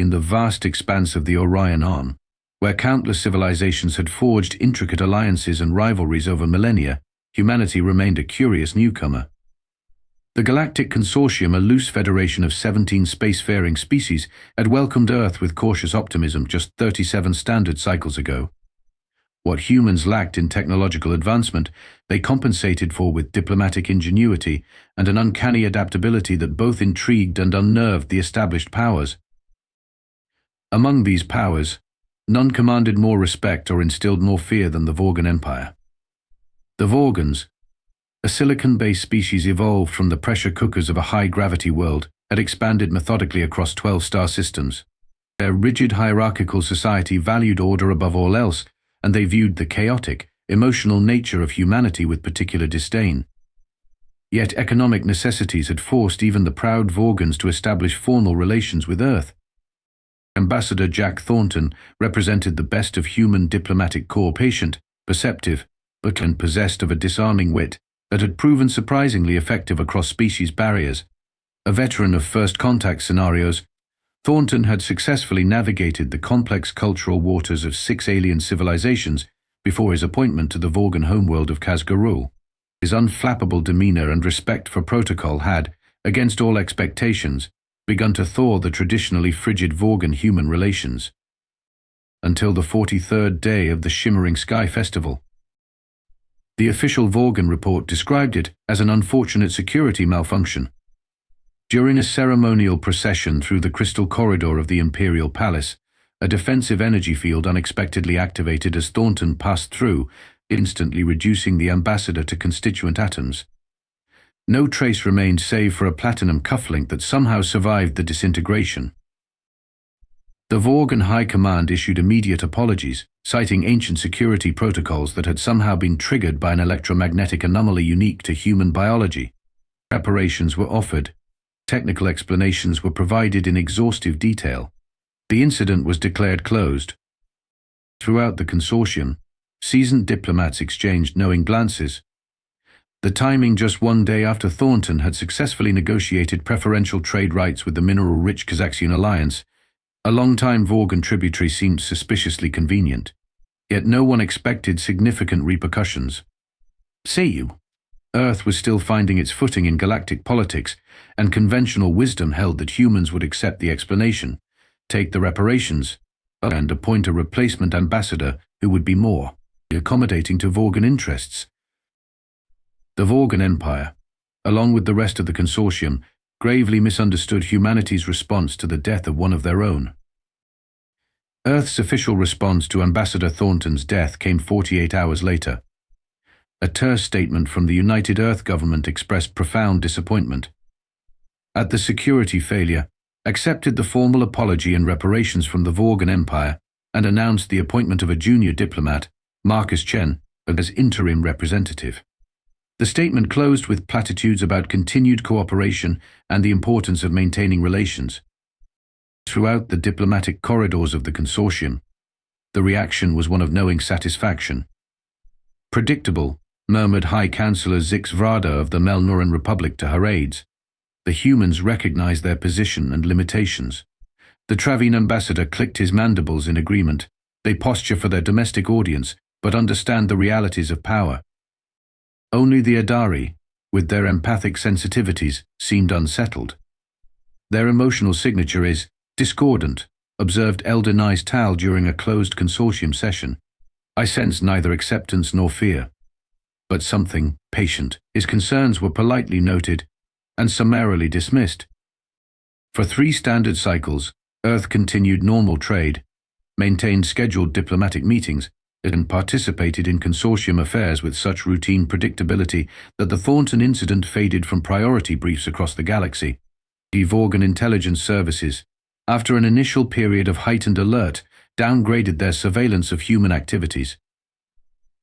in the vast expanse of the Orion Arm, where countless civilizations had forged intricate alliances and rivalries over millennia, humanity remained a curious newcomer. The Galactic Consortium, a loose federation of 17 spacefaring species, had welcomed Earth with cautious optimism just 37 standard cycles ago. What humans lacked in technological advancement, they compensated for with diplomatic ingenuity and an uncanny adaptability that both intrigued and unnerved the established powers. Among these powers, none commanded more respect or instilled more fear than the Vorgan Empire. The Vorgans, a silicon-based species evolved from the pressure cookers of a high-gravity world, had expanded methodically across 12 star systems. Their rigid hierarchical society valued order above all else, and they viewed the chaotic, emotional nature of humanity with particular disdain. Yet economic necessities had forced even the proud Vorgans to establish formal relations with Earth. Ambassador Jack Thornton represented the best of human diplomatic corps, patient, perceptive, but possessed of a disarming wit that had proven surprisingly effective across species barriers. A veteran of first contact scenarios, Thornton had successfully navigated the complex cultural waters of 6 alien civilizations before his appointment to the Vorgan homeworld of Kazgarul. His unflappable demeanor and respect for protocol had, against all expectations, begun to thaw the traditionally frigid Vorgan-human relations. Until the 43rd day of the Shimmering Sky Festival. The official Vorgan report described it as an unfortunate security malfunction. During a ceremonial procession through the crystal corridor of the Imperial Palace, a defensive energy field unexpectedly activated as Thornton passed through, instantly reducing the ambassador to constituent atoms. No trace remained save for a platinum cufflink that somehow survived the disintegration. The Vorgan High Command issued immediate apologies, citing ancient security protocols that had somehow been triggered by an electromagnetic anomaly unique to human biology. Reparations were offered. Technical explanations were provided in exhaustive detail. The incident was declared closed. Throughout the consortium, seasoned diplomats exchanged knowing glances. The timing just one day after Thornton had successfully negotiated preferential trade rights with the mineral-rich Kazaxian alliance, a long-time Vorgan tributary seemed suspiciously convenient. Yet no one expected significant repercussions. See you. Earth was still finding its footing in galactic politics, and conventional wisdom held that humans would accept the explanation, take the reparations, and appoint a replacement ambassador who would be more accommodating to Vorgan interests. The Vorgan Empire, along with the rest of the consortium, gravely misunderstood humanity's response to the death of one of their own. Earth's official response to Ambassador Thornton's death came 48 hours later. A terse statement from the United Earth government expressed profound disappointment at the security failure, accepted the formal apology and reparations from the Vorgan Empire, and announced the appointment of a junior diplomat, Marcus Chen, as interim representative. The statement closed with platitudes about continued cooperation and the importance of maintaining relations. Throughout the diplomatic corridors of the consortium, the reaction was one of knowing satisfaction. Predictable, murmured High Counselor Zix Vrada of the Melnuran Republic to her aides. The humans recognized their position and limitations. The Travine ambassador clicked his mandibles in agreement. They posture for their domestic audience, but understand the realities of power. Only the Adari, with their empathic sensitivities, seemed unsettled. Their emotional signature is discordant, observed Elder Nais Tal during a closed consortium session. I sensed neither acceptance nor fear, but something patient. His concerns were politely noted and summarily dismissed. For 3 standard cycles, Earth continued normal trade, maintained scheduled diplomatic meetings, and participated in consortium affairs with such routine predictability that the Thornton incident faded from priority briefs across the galaxy. The Vorgan intelligence services, after an initial period of heightened alert, downgraded their surveillance of human activities.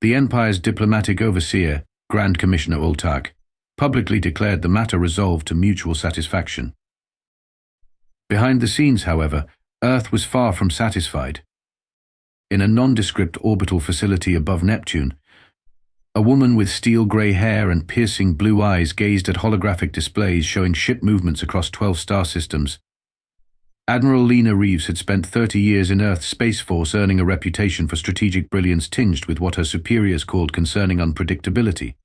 The Empire's diplomatic overseer, Grand Commissioner Ultak, publicly declared the matter resolved to mutual satisfaction. Behind the scenes, however, Earth was far from satisfied. In a nondescript orbital facility above Neptune, a woman with steel-gray hair and piercing blue eyes gazed at holographic displays showing ship movements across 12 star systems. Admiral Lena Reeves had spent 30 years in Earth's Space Force, earning a reputation for strategic brilliance tinged with what her superiors called concerning unpredictability.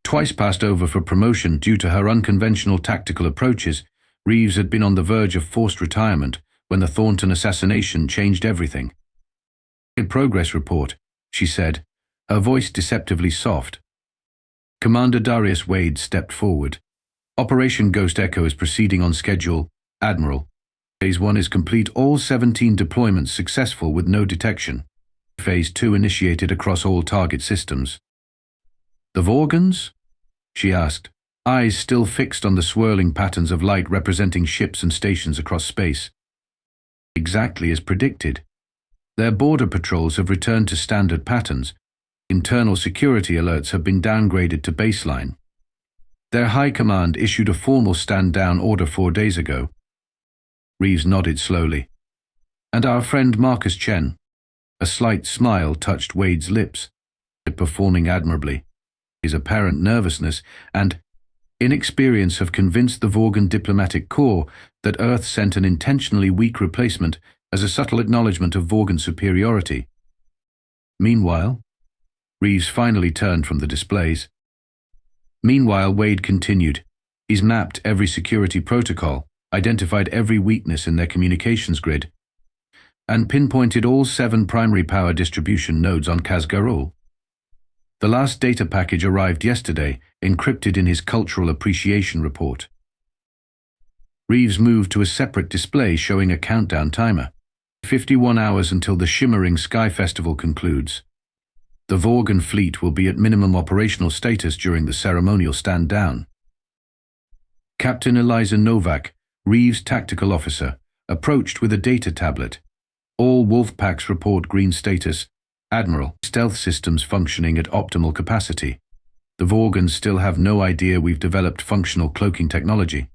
Twice passed over for promotion due to her unconventional tactical approaches, Reeves had been on the verge of forced retirement when the Thornton assassination changed everything. "A progress report," she said, her voice deceptively soft. Commander Darius Wade stepped forward. "Operation Ghost Echo is proceeding on schedule, Admiral. Phase 1 is complete, all 17 deployments successful with no detection. Phase 2 initiated across all target systems." "The Vorgans?" she asked, eyes still fixed on the swirling patterns of light representing ships and stations across space. "Exactly as predicted. Their border patrols have returned to standard patterns. Internal security alerts have been downgraded to baseline. Their High Command issued a formal stand-down order 4 days ago." Reeves nodded slowly. "And our friend Marcus Chen?" A slight smile touched Wade's lips. "Performing admirably. His apparent nervousness and inexperience have convinced the Vorgan diplomatic corps that Earth sent an intentionally weak replacement as a subtle acknowledgement of Vorgan superiority. Meanwhile, Reeves finally turned from the displays. Meanwhile, Wade continued. "He's mapped every security protocol, identified every weakness in their communications grid, and pinpointed all 7 primary power distribution nodes on Kazgarul. The last data package arrived yesterday, encrypted in his cultural appreciation report." Reeves moved to a separate display showing a countdown timer. 51 hours until the shimmering Sky Festival concludes. The Vorgan fleet will be at minimum operational status during the ceremonial stand-down. Captain Eliza Novak, Reeves' tactical officer, approached with a data tablet. "All Wolfpacks report green status. Admiral, stealth systems functioning at optimal capacity. The Vorgans still have no idea we've developed functional cloaking technology.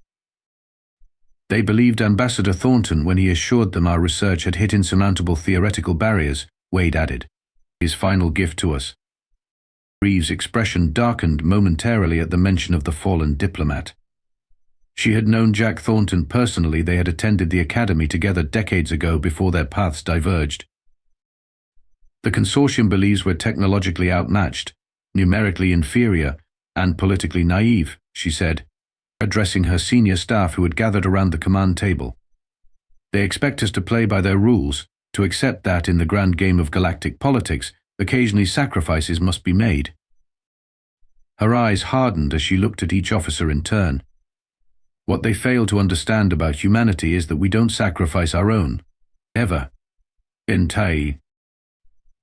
They believed Ambassador Thornton when he assured them our research had hit insurmountable theoretical barriers," Wade added. "His final gift to us." Reeves' expression darkened momentarily at the mention of the fallen diplomat. She had known Jack Thornton personally. They had attended the academy together decades ago before their paths diverged. "The consortium believes we're technologically outmatched, numerically inferior, and politically naive," she said, addressing her senior staff who had gathered around the command table. "They expect us to play by their rules, to accept that in the grand game of galactic politics, occasionally sacrifices must be made." Her eyes hardened as she looked at each officer in turn. "What they fail to understand about humanity is that we don't sacrifice our own. Ever. In Tai."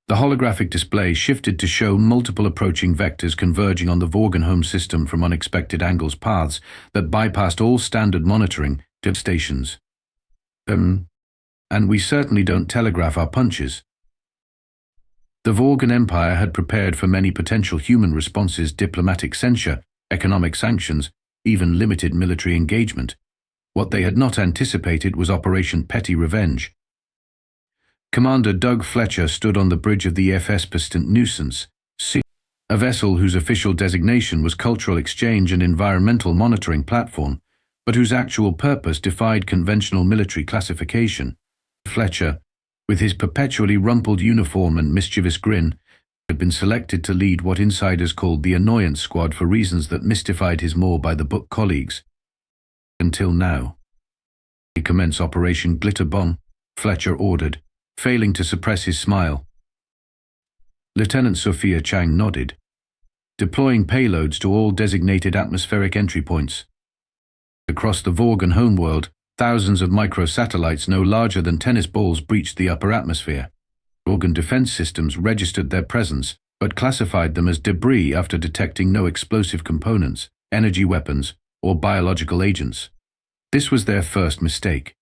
The holographic display shifted to show multiple approaching vectors converging on the Vorgan home system from unexpected angles, paths that bypassed all standard monitoring to stations. And we certainly don't telegraph our punches." The Vorgan Empire had prepared for many potential human responses: diplomatic censure, economic sanctions, even limited military engagement. What they had not anticipated was Operation Petty Revenge. Commander Doug Fletcher stood on the bridge of the EFS Persistent Nuisance, a vessel whose official designation was Cultural Exchange and Environmental Monitoring Platform, but whose actual purpose defied conventional military classification. Fletcher, with his perpetually rumpled uniform and mischievous grin, had been selected to lead what insiders called the Annoyance Squad for reasons that mystified his more by-the-book colleagues. Until now. "We commence Operation Glitter Bomb," Fletcher ordered, failing to suppress his smile. Lieutenant Sophia Chang nodded. "Deploying payloads to all designated atmospheric entry points." Across the Vorgan homeworld, thousands of microsatellites no larger than tennis balls breached the upper atmosphere. Vorgan defense systems registered their presence, but classified them as debris after detecting no explosive components, energy weapons, or biological agents. This was their first mistake.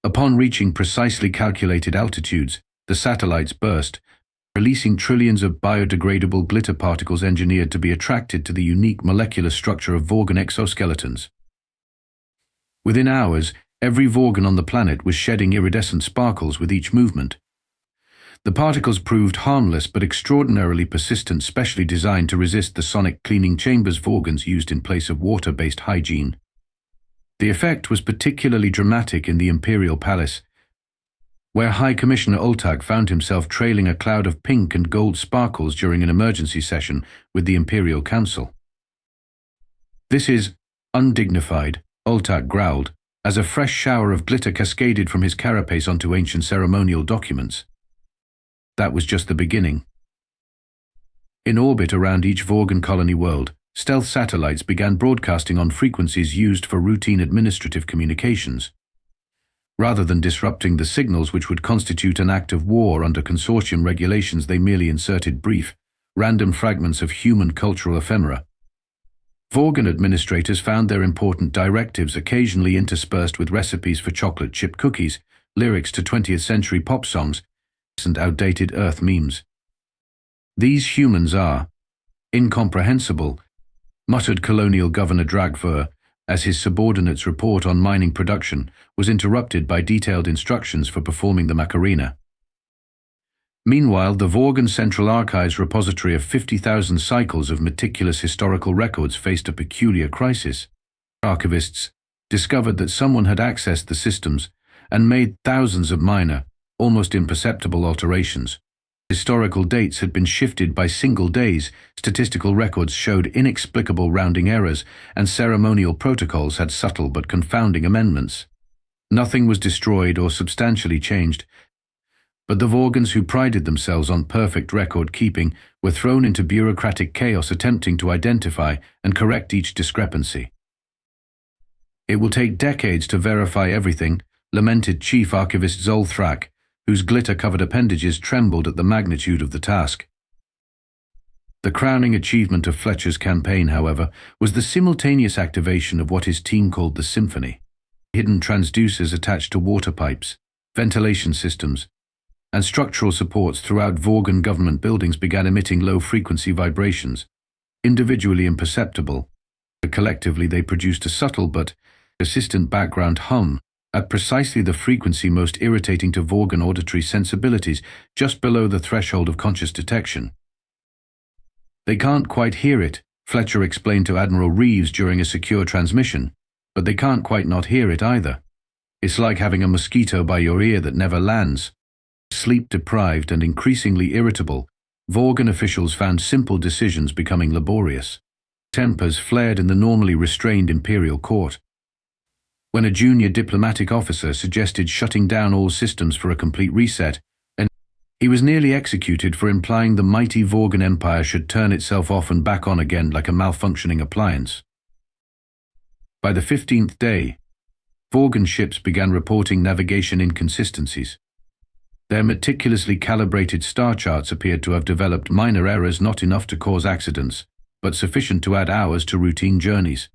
Upon reaching precisely calculated altitudes, the satellites burst, releasing trillions of biodegradable glitter particles engineered to be attracted to the unique molecular structure of Vorgan exoskeletons. Within hours, every Vorgan on the planet was shedding iridescent sparkles with each movement. The particles proved harmless but extraordinarily persistent, specially designed to resist the sonic cleaning chambers Vorgans used in place of water-based hygiene. The effect was particularly dramatic in the Imperial Palace, where High Commissioner Ultag found himself trailing a cloud of pink and gold sparkles during an emergency session with the Imperial Council. "This is undignified," Ultag growled, as a fresh shower of glitter cascaded from his carapace onto ancient ceremonial documents. That was just the beginning. In orbit around each Vorgan colony world, stealth satellites began broadcasting on frequencies used for routine administrative communications. Rather than disrupting the signals which would constitute an act of war under consortium regulations, they merely inserted brief, random fragments of human cultural ephemera. Vorgan administrators found their important directives occasionally interspersed with recipes for chocolate chip cookies, lyrics to 20th century pop songs, and outdated Earth memes. "These humans are incomprehensible," muttered Colonial Governor Dragver, as his subordinate's report on mining production was interrupted by detailed instructions for performing the Macarena. Meanwhile, the Vorgan Central Archives repository of 50,000 cycles of meticulous historical records faced a peculiar crisis. Archivists discovered that someone had accessed the systems and made thousands of minor, almost imperceptible alterations. Historical dates had been shifted by single days, statistical records showed inexplicable rounding errors, and ceremonial protocols had subtle but confounding amendments. Nothing was destroyed or substantially changed, but the Vorgans who prided themselves on perfect record-keeping were thrown into bureaucratic chaos attempting to identify and correct each discrepancy. "It will take decades to verify everything," lamented Chief Archivist Zolthrak, whose glitter-covered appendages trembled at the magnitude of the task. The crowning achievement of Fletcher's campaign, however, was the simultaneous activation of what his team called the Symphony. Hidden transducers attached to water pipes, ventilation systems, and structural supports throughout Vorgan government buildings began emitting low-frequency vibrations. Individually imperceptible, but collectively they produced a subtle but persistent background hum at precisely the frequency most irritating to Vorgan auditory sensibilities, just below the threshold of conscious detection. "They can't quite hear it," Fletcher explained to Admiral Reeves during a secure transmission, "but they can't quite not hear it either. It's like having a mosquito by your ear that never lands." Sleep-deprived and increasingly irritable, Vorgan officials found simple decisions becoming laborious. Tempers flared in the normally restrained Imperial Court. When a junior diplomatic officer suggested shutting down all systems for a complete reset, and he was nearly executed for implying the mighty Vorgan Empire should turn itself off and back on again like a malfunctioning appliance. By the 15th day, Vorgan ships began reporting navigation inconsistencies. Their meticulously calibrated star charts appeared to have developed minor errors not enough to cause accidents, but sufficient to add hours to routine journeys.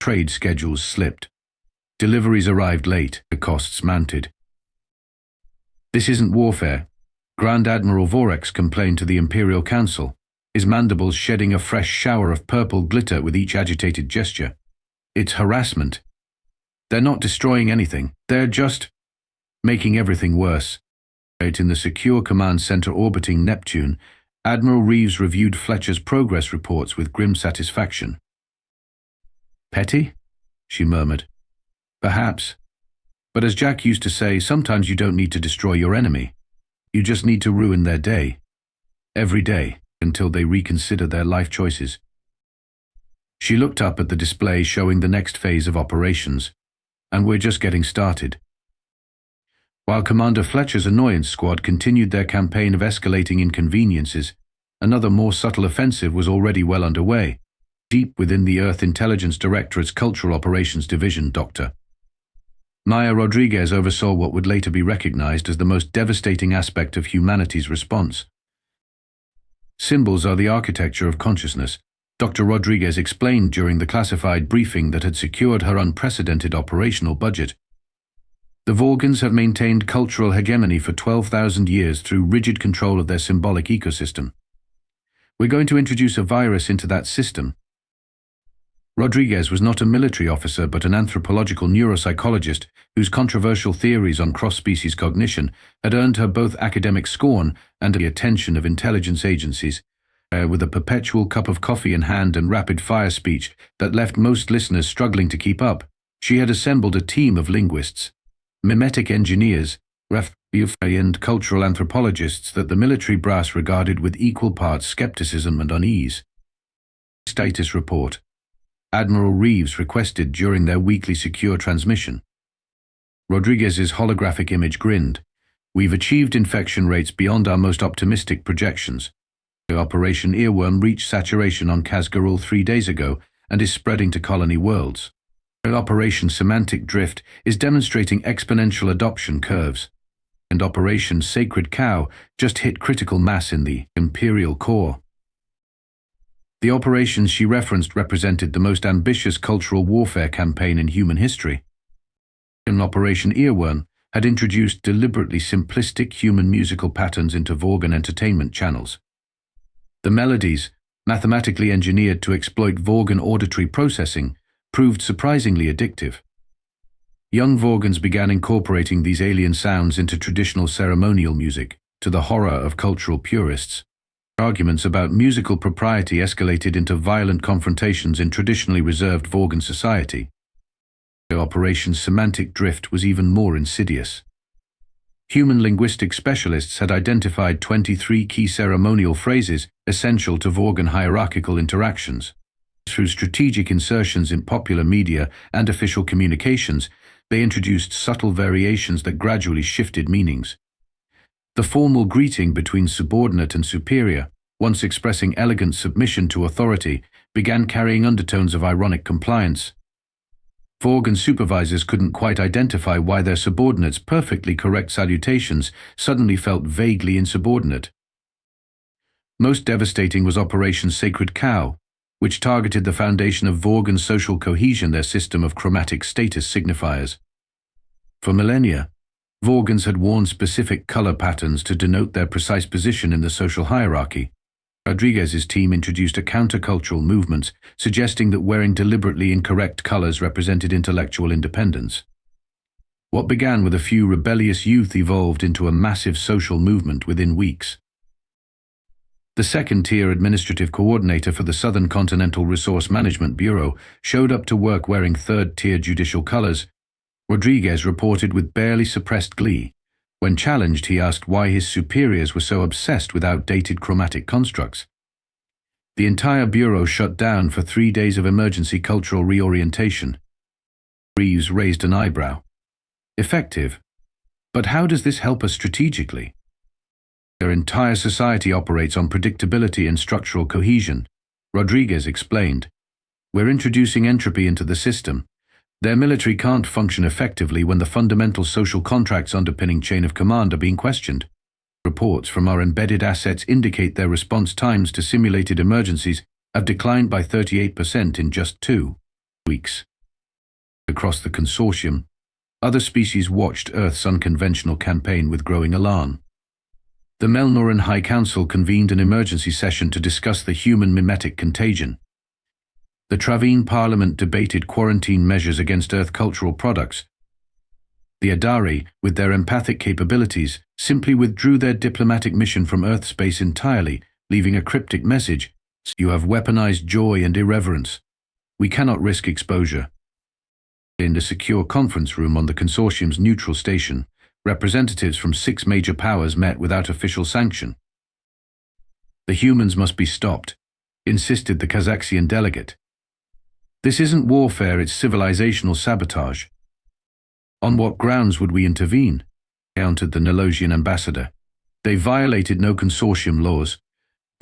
Trade schedules slipped. Deliveries arrived late, the costs mounted. "This isn't warfare," Grand Admiral Vorex complained to the Imperial Council, his mandibles shedding a fresh shower of purple glitter with each agitated gesture. "It's harassment. They're not destroying anything, they're just making everything worse." In the secure command center orbiting Neptune, Admiral Reeves reviewed Fletcher's progress reports with grim satisfaction. "Petty?" she murmured. "Perhaps. But as Jack used to say, sometimes you don't need to destroy your enemy. You just need to ruin their day. Every day, until they reconsider their life choices." She looked up at the display showing the next phase of operations. "And we're just getting started." While Commander Fletcher's annoyance squad continued their campaign of escalating inconveniences, another more subtle offensive was already well underway. Deep within the Earth Intelligence Directorate's Cultural Operations Division, Dr. Maya Rodriguez oversaw what would later be recognized as the most devastating aspect of humanity's response. "Symbols are the architecture of consciousness," Dr. Rodriguez explained during the classified briefing that had secured her unprecedented operational budget. "The Vorgans have maintained cultural hegemony for 12,000 years through rigid control of their symbolic ecosystem. We're going to introduce a virus into that system." Rodriguez was not a military officer but an anthropological neuropsychologist whose controversial theories on cross-species cognition had earned her both academic scorn and the attention of intelligence agencies. With a perpetual cup of coffee in hand and rapid-fire speech that left most listeners struggling to keep up, She had assembled a team of linguists, mimetic engineers, and cultural anthropologists that the military brass regarded with equal parts skepticism and unease. Status report. Admiral Reeves requested during their weekly secure transmission. Rodriguez's holographic image grinned. We've achieved infection rates beyond our most optimistic projections. Operation Earworm reached saturation on Kazgarul 3 days ago and is spreading to colony worlds. Operation Semantic Drift is demonstrating exponential adoption curves. And Operation Sacred Cow just hit critical mass in the Imperial core. The operations she referenced represented the most ambitious cultural warfare campaign in human history. Operation Earworm had introduced deliberately simplistic human musical patterns into Vorgan entertainment channels. The melodies, mathematically engineered to exploit Vorgan auditory processing, proved surprisingly addictive. Young Vorgans began incorporating these alien sounds into traditional ceremonial music, to the horror of cultural purists. Arguments about musical propriety escalated into violent confrontations in traditionally reserved Vorgan society. Operation Semantic Drift was even more insidious. Human linguistic specialists had identified 23 key ceremonial phrases essential to Vorgan hierarchical interactions. Through strategic insertions in popular media and official communications, they introduced subtle variations that gradually shifted meanings. The formal greeting between subordinate and superior, once expressing elegant submission to authority, began carrying undertones of ironic compliance. Vorgan supervisors couldn't quite identify why their subordinates' perfectly correct salutations suddenly felt vaguely insubordinate. Most devastating was Operation Sacred Cow, which targeted the foundation of Vorgan social cohesion, their system of chromatic status signifiers. For millennia, Vorgans had worn specific color patterns to denote their precise position in the social hierarchy. Rodriguez's team introduced a countercultural movement, suggesting that wearing deliberately incorrect colors represented intellectual independence. What began with a few rebellious youth evolved into a massive social movement within weeks. The second-tier administrative coordinator for the Southern Continental Resource Management Bureau showed up to work wearing third-tier judicial colors. Rodriguez reported with barely suppressed glee. When challenged, he asked why his superiors were so obsessed with outdated chromatic constructs. The entire bureau shut down for 3 days of emergency cultural reorientation. Reeves raised an eyebrow. Effective. But how does this help us strategically? Their entire society operates on predictability and structural cohesion, Rodriguez explained. We're introducing entropy into the system. Their military can't function effectively when the fundamental social contracts underpinning chain of command are being questioned. Reports from our embedded assets indicate their response times to simulated emergencies have declined by 38% in just 2 weeks. Across the consortium, other species watched Earth's unconventional campaign with growing alarm. The Melnoran High Council convened an emergency session to discuss the human mimetic contagion. The Traveen Parliament debated quarantine measures against Earth cultural products. The Adari, with their empathic capabilities, simply withdrew their diplomatic mission from Earth space entirely, leaving a cryptic message: "You have weaponized joy and irreverence. We cannot risk exposure." In the secure conference room on the consortium's neutral station, representatives from 6 major powers met without official sanction. "The humans must be stopped," insisted the Kazakhstan delegate. "This isn't warfare, it's civilizational sabotage." "On what grounds would we intervene?" countered the Nelosian ambassador. "They violated no consortium laws.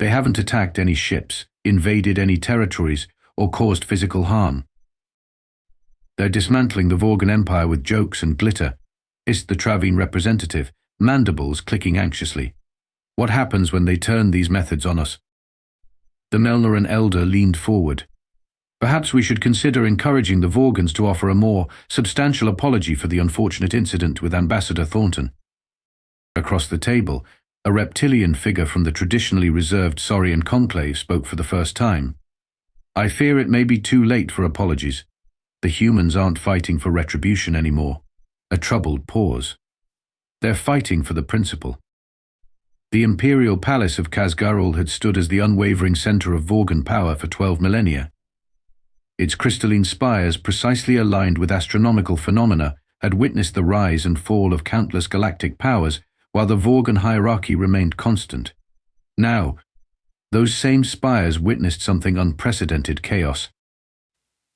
They haven't attacked any ships, invaded any territories, or caused physical harm. They're dismantling the Vorgan Empire with jokes and glitter," hissed the Traveen representative, mandibles clicking anxiously. "What happens when they turn these methods on us?" The Melnoran elder leaned forward. "Perhaps we should consider encouraging the Vorgans to offer a more substantial apology for the unfortunate incident with Ambassador Thornton." Across the table, a reptilian figure from the traditionally reserved Saurian conclave spoke for the first time. "I fear it may be too late for apologies. The humans aren't fighting for retribution anymore." A troubled pause. "They're fighting for the principle." The imperial palace of Kazgarul had stood as the unwavering center of Vorgan power for 12 millennia. Its crystalline spires, precisely aligned with astronomical phenomena, had witnessed the rise and fall of countless galactic powers, while the Vorgan hierarchy remained constant. Now, those same spires witnessed something unprecedented: chaos.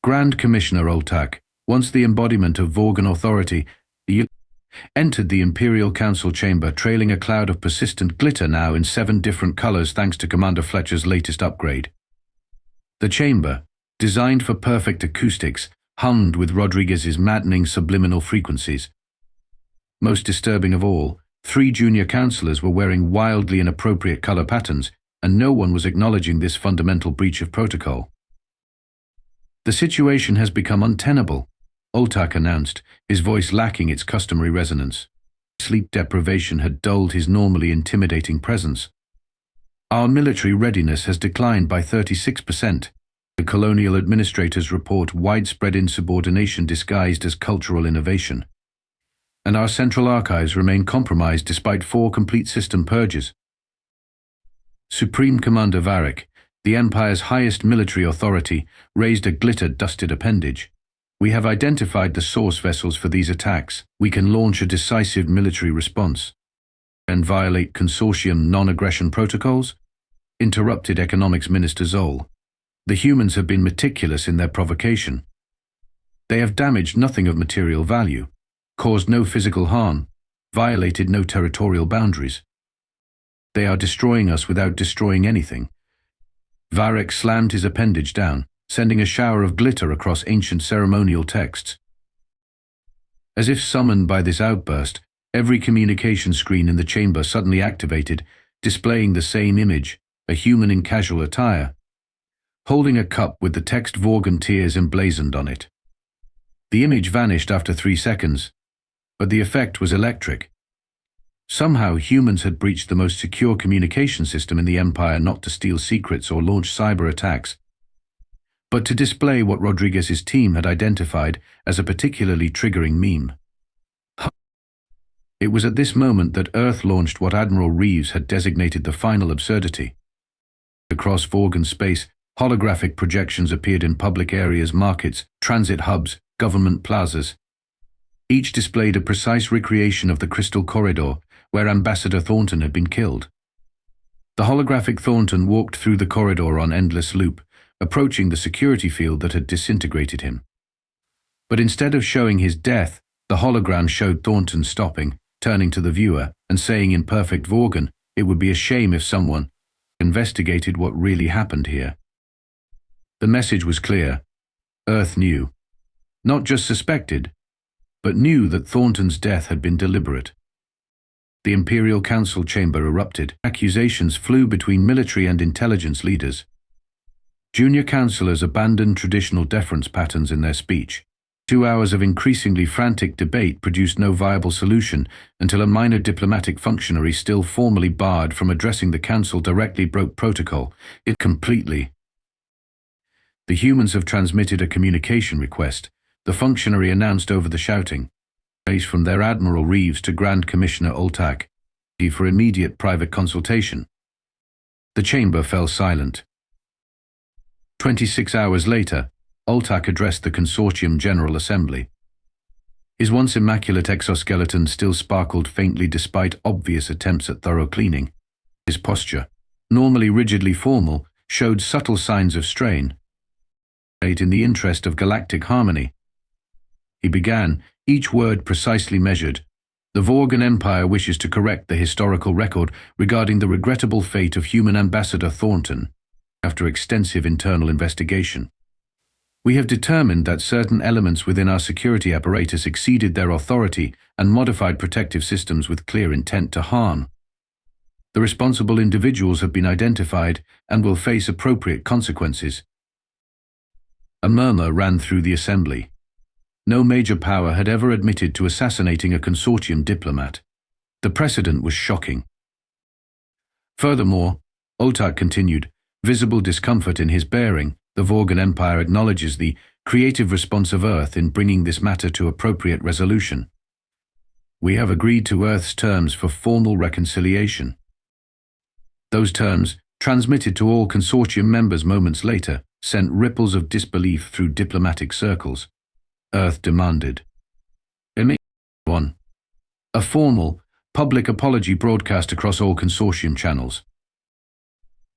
Grand Commissioner Oltak, once the embodiment of Vorgan authority, entered the Imperial Council chamber trailing a cloud of persistent glitter, now in 7 different colors thanks to Commander Fletcher's latest upgrade. The chamber, designed for perfect acoustics, hummed with Rodriguez's maddening subliminal frequencies. Most disturbing of all, 3 junior councillors were wearing wildly inappropriate color patterns, and no one was acknowledging this fundamental breach of protocol. "The situation has become untenable," Oltak announced, his voice lacking its customary resonance. Sleep deprivation had dulled his normally intimidating presence. "Our military readiness has declined by 36%. The colonial administrators report widespread insubordination disguised as cultural innovation. And our central archives remain compromised despite 4 complete system purges." Supreme Commander Varric, the Empire's highest military authority, raised a glitter-dusted appendage. "We have identified the source vessels for these attacks. We can launch a decisive military response." "And violate consortium non-aggression protocols?" interrupted Economics Minister Zoll. "The humans have been meticulous in their provocation. They have damaged nothing of material value, caused no physical harm, violated no territorial boundaries. They are destroying us without destroying anything." Varric slammed his appendage down, sending a shower of glitter across ancient ceremonial texts. As if summoned by this outburst, every communication screen in the chamber suddenly activated, displaying the same image: a human in casual attire, holding a cup with the text "Vorgan tears" emblazoned on it. The image vanished after 3 seconds, but the effect was electric. Somehow humans had breached the most secure communication system in the Empire, not to steal secrets or launch cyber attacks, but to display what Rodriguez's team had identified as a particularly triggering meme. It was at this moment that Earth launched what Admiral Reeves had designated the final absurdity. Across Vorgan space, holographic projections appeared in public areas, markets, transit hubs, government plazas. Each displayed a precise recreation of the Crystal Corridor, where Ambassador Thornton had been killed. The holographic Thornton walked through the corridor on endless loop, approaching the security field that had disintegrated him. But instead of showing his death, the hologram showed Thornton stopping, turning to the viewer, and saying in perfect Vorgan, "It would be a shame if someone investigated what really happened here." The message was clear. Earth knew. Not just suspected, but knew that Thornton's death had been deliberate. The Imperial Council chamber erupted. Accusations flew between military and intelligence leaders. Junior councillors abandoned traditional deference patterns in their speech. 2 hours of increasingly frantic debate produced no viable solution until a minor diplomatic functionary, still formally barred from addressing the council, directly broke protocol. It completely. "The humans have transmitted a communication request," the functionary announced over the shouting. "From their Admiral Reeves to Grand Commissioner Oltak, for immediate private consultation." The chamber fell silent. 26 hours later, Oltak addressed the Consortium General Assembly. His once immaculate exoskeleton still sparkled faintly despite obvious attempts at thorough cleaning. His posture, normally rigidly formal, showed subtle signs of strain. "In the interest of galactic harmony," he began, each word precisely measured, "the Vorgan Empire wishes to correct the historical record regarding the regrettable fate of human Ambassador Thornton. After extensive internal investigation, we have determined that certain elements within our security apparatus exceeded their authority and modified protective systems with clear intent to harm. The responsible individuals have been identified and will face appropriate consequences." A murmur ran through the assembly. No major power had ever admitted to assassinating a consortium diplomat. The precedent was shocking. Furthermore, Oltak continued, visible discomfort in his bearing, "The Vorgan Empire acknowledges the creative response of Earth in bringing this matter to appropriate resolution. We have agreed to Earth's terms for formal reconciliation." Those terms, transmitted to all consortium members moments later, sent ripples of disbelief through diplomatic circles. Earth demanded. 1. A formal, public apology broadcast across all consortium channels.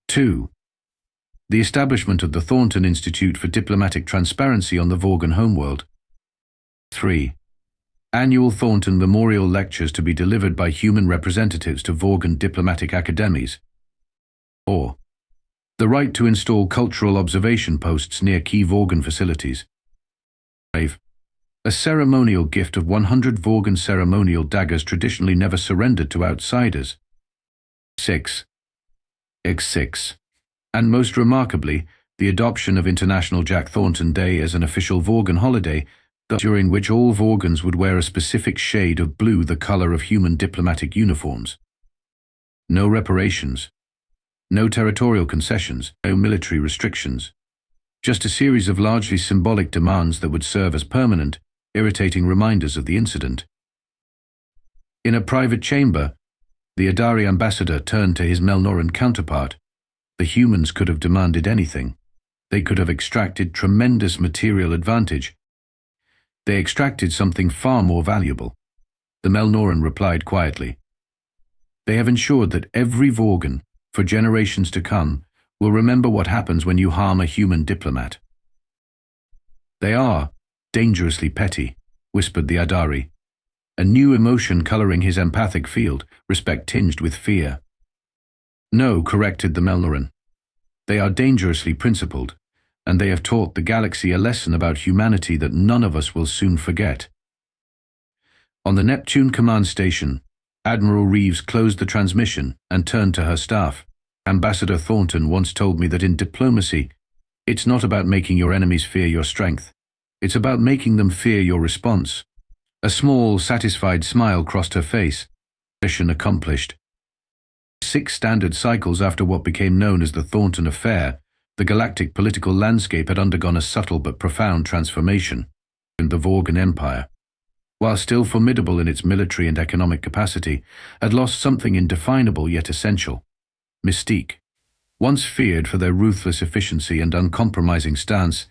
2. The establishment of the Thornton Institute for Diplomatic Transparency on the Vorgan homeworld. 3. Annual Thornton Memorial Lectures to be delivered by human representatives to Vorgan diplomatic academies. 4. The right to install cultural observation posts near key Vorgan facilities. 5. A ceremonial gift of 100 Vorgan ceremonial daggers traditionally never surrendered to outsiders. 6. X6. And most remarkably, the adoption of International Jack Thornton Day as an official Vorgan holiday, during which all Vorgans would wear a specific shade of blue, the color of human diplomatic uniforms. No reparations. No territorial concessions, no military restrictions. Just a series of largely symbolic demands that would serve as permanent, irritating reminders of the incident. In a private chamber, the Adari ambassador turned to his Melnoran counterpart. The humans could have demanded anything. They could have extracted tremendous material advantage. They extracted something far more valuable. The Melnoran replied quietly. They have ensured that every Vorgan, for generations to come, will remember what happens when you harm a human diplomat. They are dangerously petty, whispered the Adari, a new emotion coloring his empathic field, respect tinged with fear. No, corrected the Melnoran. They are dangerously principled, and they have taught the galaxy a lesson about humanity that none of us will soon forget. On the Neptune command station, Admiral Reeves closed the transmission and turned to her staff. Ambassador Thornton once told me that in diplomacy, it's not about making your enemies fear your strength. It's about making them fear your response. A small, satisfied smile crossed her face. Mission accomplished. 6 standard cycles after what became known as the Thornton Affair, the galactic political landscape had undergone a subtle but profound transformation. And the Vorgan Empire, while still formidable in its military and economic capacity, had lost something indefinable yet essential: mystique. Once feared for their ruthless efficiency and uncompromising stance,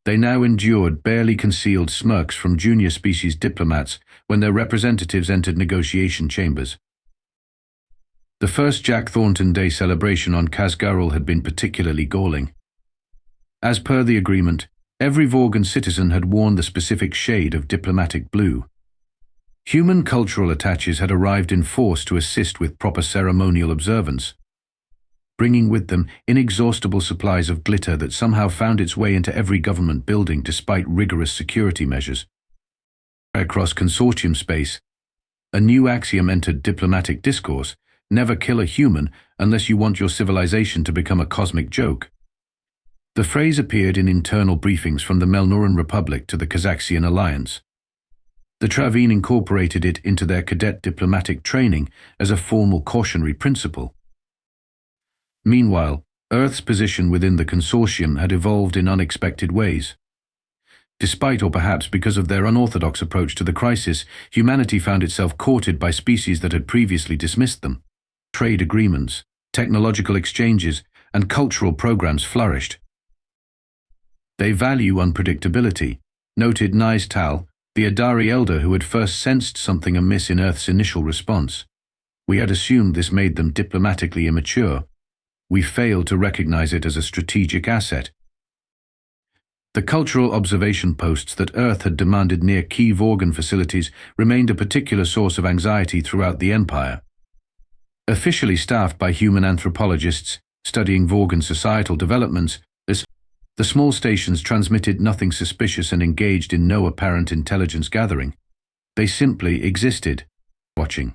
they now endured barely concealed smirks from junior species diplomats when their representatives entered negotiation chambers. The first Jack Thornton Day celebration on Kazgarul had been particularly galling. As per the agreement, every Vorgan citizen had worn the specific shade of diplomatic blue. Human cultural attaches had arrived in force to assist with proper ceremonial observance, bringing with them inexhaustible supplies of glitter that somehow found its way into every government building despite rigorous security measures. Across consortium space, a new axiom entered diplomatic discourse: never kill a human unless you want your civilization to become a cosmic joke. The phrase appeared in internal briefings from the Melnoran Republic to the Kazaxian Alliance. The Traveen incorporated it into their cadet diplomatic training as a formal cautionary principle. Meanwhile, Earth's position within the consortium had evolved in unexpected ways. Despite, or perhaps because of their unorthodox approach to the crisis, humanity found itself courted by species that had previously dismissed them. Trade agreements, technological exchanges, and cultural programs flourished. They value unpredictability, noted Nais Tal, the Adari elder who had first sensed something amiss in Earth's initial response. We had assumed this made them diplomatically immature. We failed to recognize it as a strategic asset. The cultural observation posts that Earth had demanded near key Vorgan facilities remained a particular source of anxiety throughout the Empire. Officially staffed by human anthropologists studying Vorgan societal developments, the small stations transmitted nothing suspicious and engaged in no apparent intelligence gathering. They simply existed, watching.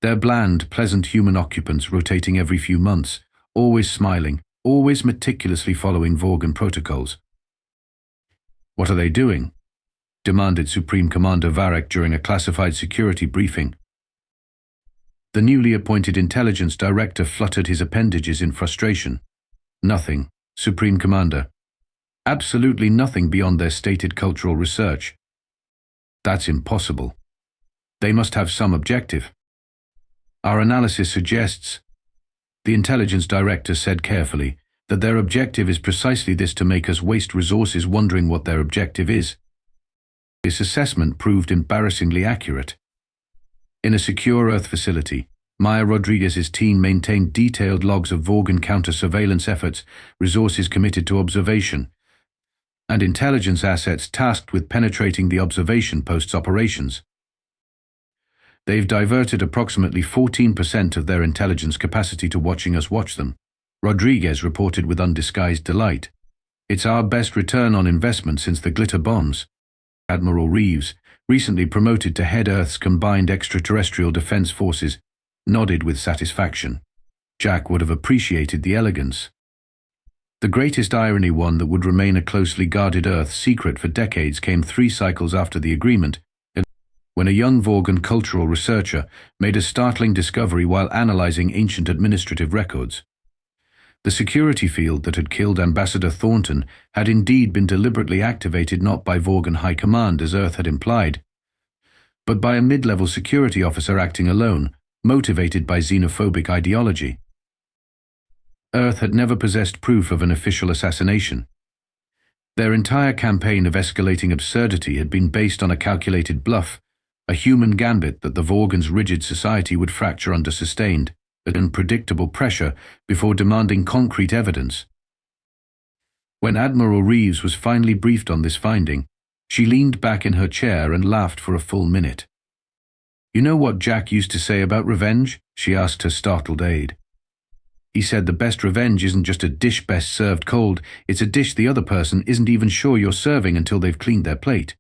Their bland, pleasant human occupants rotating every few months, always smiling, always meticulously following Vorgan protocols. "What are they doing?" demanded Supreme Commander Varek during a classified security briefing. The newly appointed intelligence director fluttered his appendages in frustration. "Nothing, Supreme Commander. Absolutely nothing beyond their stated cultural research." "That's impossible. They must have some objective." "Our analysis suggests," the intelligence director said carefully, that their objective is precisely this, to make us waste resources wondering what their objective is. This assessment proved embarrassingly accurate. In a secure Earth facility, Maya Rodriguez's team maintained detailed logs of Vorgan counter-surveillance efforts, resources committed to observation, and intelligence assets tasked with penetrating the observation post's operations. They've diverted approximately 14% of their intelligence capacity to watching us watch them, Rodriguez reported with undisguised delight. It's our best return on investment since the glitter bombs. Admiral Reeves, recently promoted to head Earth's combined extraterrestrial defense forces, nodded with satisfaction. Jack would have appreciated the elegance. The greatest irony, one that would remain a closely guarded Earth secret for decades, came 3 cycles after the agreement, when a young Vorgan cultural researcher made a startling discovery while analyzing ancient administrative records. The security field that had killed Ambassador Thornton had indeed been deliberately activated not by Vorgan High Command, as Earth had implied, but by a mid-level security officer acting alone, motivated by xenophobic ideology. Earth had never possessed proof of an official assassination. Their entire campaign of escalating absurdity had been based on a calculated bluff, a human gambit that the Vorgan's rigid society would fracture under sustained and predictable pressure before demanding concrete evidence. When Admiral Reeves was finally briefed on this finding, she leaned back in her chair and laughed for a full minute. "You know what Jack used to say about revenge?" she asked her startled aide. "He said the best revenge isn't just a dish best served cold, it's a dish the other person isn't even sure you're serving until they've cleaned their plate."